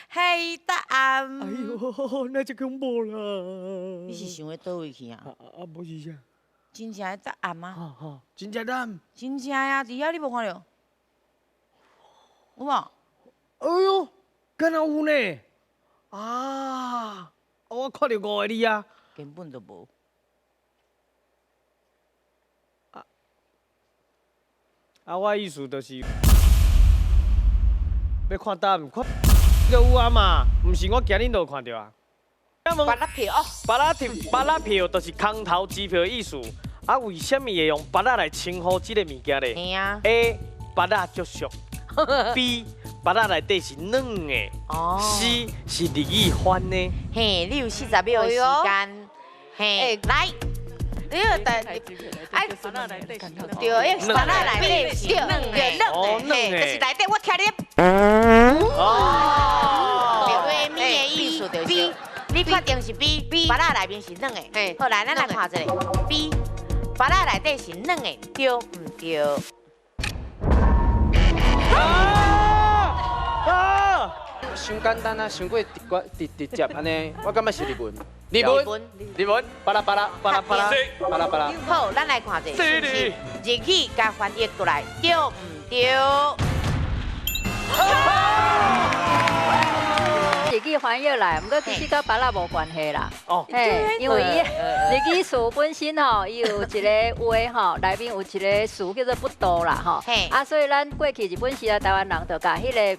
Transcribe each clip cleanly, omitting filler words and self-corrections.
嘿，答案。哎呦，那就恐怖了。你是想要倒位去啊？无是啥？真正的答案吗？好，真正答。真正呀，伫遐你无看到？有无？哎呦，敢若有呢？啊，我看到5个字啊。根本就无。我意思就是要看答案，看就有啊嘛，毋是我今日就有看到啊。巴拉票哦，巴拉票就是空头支票的意思。啊，为什么会用巴拉来称呼这个物件咧？嘿啊。A 巴拉足俗，B 巴拉内底是软的哦。 ，C 是日语翻的。嘿，你有40秒的时间。嘿，来。你要等，哎，对，迄巴拉内底是软的，嘿，就是内底我听你。哦。对咪的意思就是。你确定是 B？ 巴拉内面是软的。嘿，好来，咱来看一下 B。巴拉内底是软的，对唔对？伤简单啊，伤过直接安尼，我感觉是日文。日文，巴拉巴拉。好，咱来看一下，是不是日语甲翻译过来，对唔对？日语翻译来，不过其实甲巴拉无关系啦。哦，嘿，因为日语词本身吼，伊有一个话吼，内面有一个词叫做不多啦吼。啊，所以咱过去日本时代台湾人就甲迄个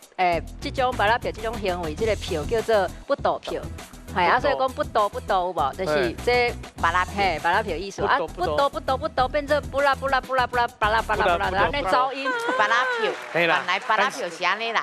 这种巴拉票这种行为，这个票叫做不多票。系啊，所以讲不多有无？就是这巴拉嘿巴拉票意思啊，不多变成布拉，安尼走音。巴拉票，原来巴拉票是安尼来。